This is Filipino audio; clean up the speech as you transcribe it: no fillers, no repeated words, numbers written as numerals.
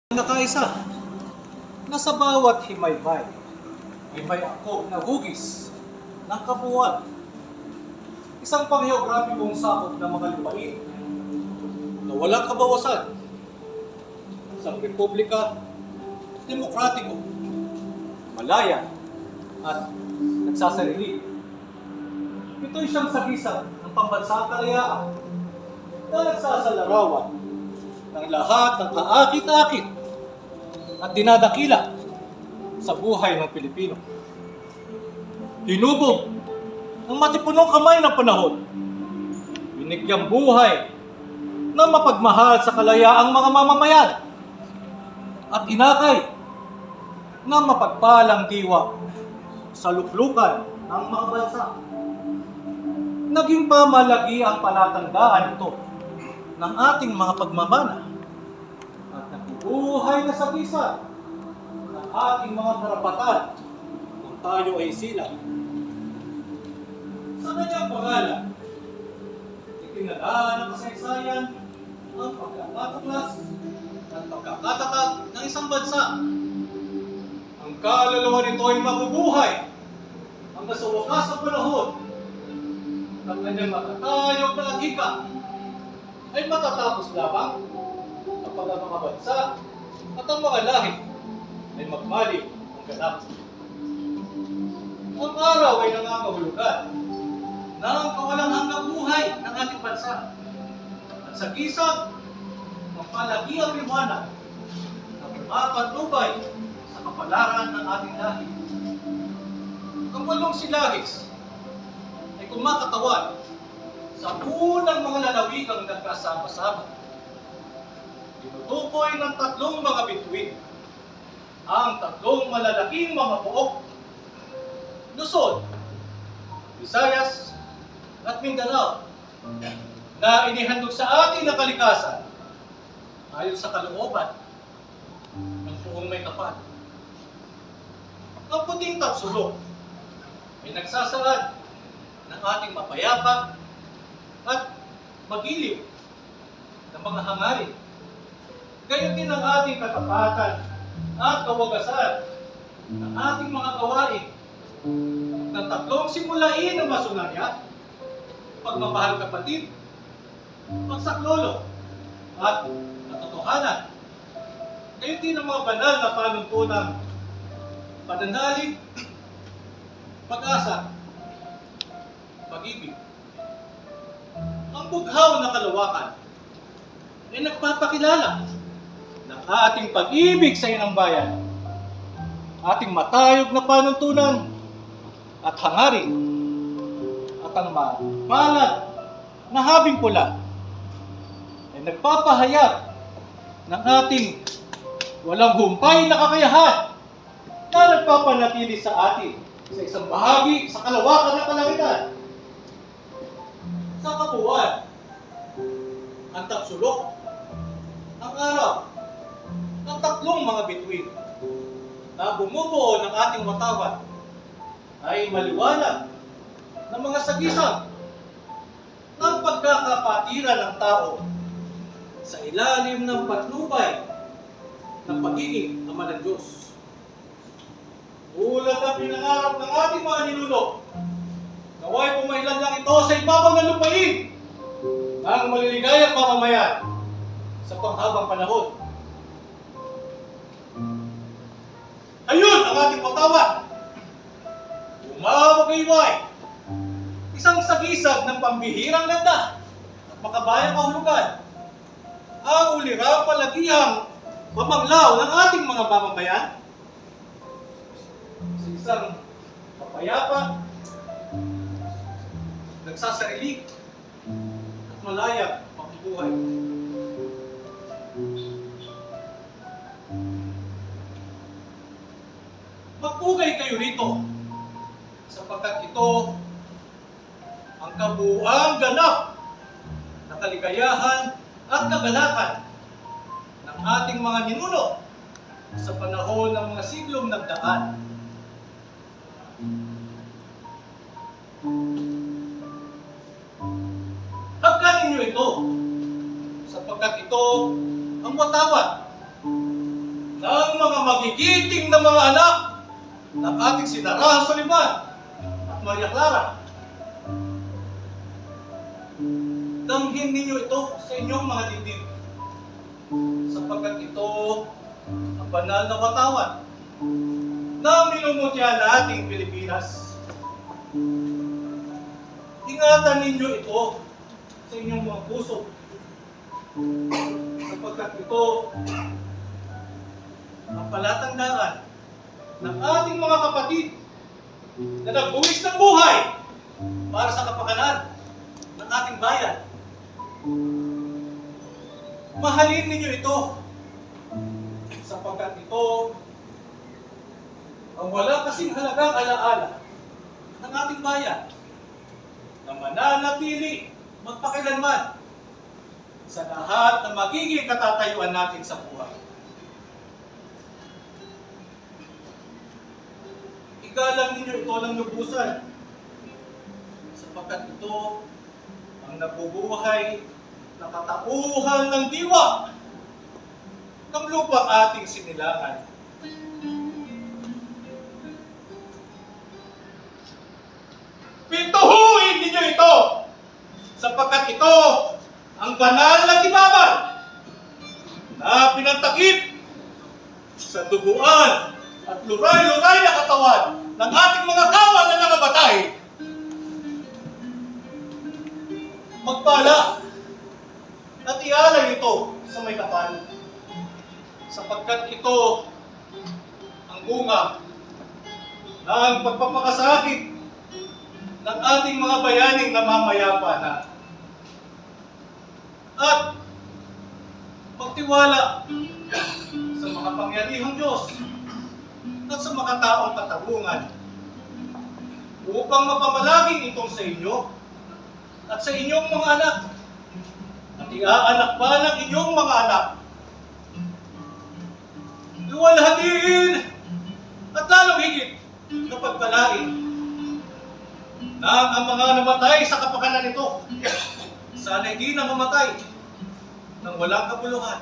Nakaisa na sa bawat himaybay, himay ako na hugis ng kabuuan. Isang pangheograpikong sakop ng mga lupain na walang kabawasan. Isang republika, demokratiko, malaya, at nagsasarili. Ito'y siyang sagisag ng pambansang kalayaan na nagsasalarawan ng lahat ng kaakit-akit at dinadakila sa buhay ng Pilipino. Hinubog ng matipunong kamay ng panahon, binigyang buhay na mapagmahal sa kalayaang mga mamamayan at inakay na mapagpalang diwa sa luklukan ng mga bansa. Naging pamalagi ang palatandaan ito ng ating mga pagmamana at nabubuhay na sa bisa ng ating mga karapatan kung tayo ay silang. Sa kanyang pangalan, itinala ng kasaysayan ang pagkakatuklas at pagkakatatag ng isang bansa. Ang kaluluwa nito ay mabubuhay hanggang sa wakas ng panahon at kanyang matatayog na adhika ay matatapos lamang kapag ang mga bansa at ang mga lahi ay magmaliw ang ganap. Ang araw ay nangangahulugan ng kawalang hanggang buhay ng ating bansa at sa gisag ng palagiang liwanag na pumapatubay sa kapalaran ng ating lahi. Ang walong silahis ay kumakatawan sa unang mga lalawigang nagkasama-sama. Tinutukoy ng tatlong mga bituin ang tatlong malalaking mga pook: Luzon, Visayas, at Mindanao, na inihandog sa ating na kalikasan ayon sa kalooban ng buong may kapal. Ang puting tapsulok ay nagsasaad ng ating mapayapa at magiliw ng mga hangarin. Gayon din ang ating katapatan at kawagasan ng ating mga gawain ng tatlong simulain ng masunarya: pagmamahal kapatid, pagsaklolo, at katotohanan. Gayon din ang mga banal na panuntunang pananalig, pag-asa, pag-ibig. Ang bughaw na kalawakan ay nagpapakilala ng ating pag-ibig sa inang bayan, ating matayog na panuntunan at hangarin, at ang mabalad na habing pula ay nagpapahayag ng ating walang humpay na kakayahan na nagpapanatili sa atin sa isang bahagi sa kalawakan ng kalangitan. Sa kabuuan, ang tapsulok, ang araw, ang tatlong mga bituin na bumubuo ng ating watawan ay maliwanag ng mga sagisag ng pagkakapatiran ng tao sa ilalim ng patnubay ng pagiging ama ng Diyos. Ulat ang pinangarap ng ating mga ninuno, naway pumailan lang ito sa ibabaw ng lupain ng maliligayang mamamayan sa panghabang panahon. Ayun ang ating watawan. Umawagayway, isang sagisag ng pambihirang ganda at makabayang kahulugan. Ang ulirang palagihang pamanglaw ng ating mga mamamayan sa isang mapayapa, nagsasarili, at malayang pamumuhay. Magpugay kayo rito sapagkat ito ang kabuuang ganap na kaligayahan at kagalakan ng ating mga ninuno sa panahon ng mga siglong nagdaan. Hagkanin niyo ito sapagkat ito ang watawan ng mga magigiting na mga anak ng ating sinarahang Soliman at Maria Clara. Damhin ninyo ito sa inyong mga dibdib, sapagkat ito ang banal na watawan na minumutya nating Pilipinas. Ingatan ninyo ito sa inyong mga puso, sapagkat ito ang palatandaan ng ating mga kapatid na nagbuwis ng buhay para sa kapakanan ng ating bayan. Mahalin ninyo ito, sapagkat ito ang wala kasing halagang alaala ng ating bayan na mananatili magpakilanman sa lahat ng magiging katatayuan natin sa buhay. Igalang ninyo ito ng lubusan, sapagkat ito ang nabubuhay na katauhan ng diwa ng lupang ating sinilangan. Pintuhuin ninyo ito, sapagkat ito ang banal na tibaban na pinantakip sa duguan at luray-luray na katawan ng ating mga kawan na nangabatay. Magpala at ialay ito sa may kapal, sapagkat ito ang bunga ng pagpapakasakit ng ating mga bayaning namamayapa na. At magtiwala sa makapangyarihang Diyos at sa makataong katarungan upang mapamalagin itong sa inyo at sa inyong mga anak at iaanak pa ng inyong mga anak. Luwalhatiin at lalong higit na pagpalain na ang mga namatay sa kapakanan nito sana hindi na mamatay ng walang kabuluhan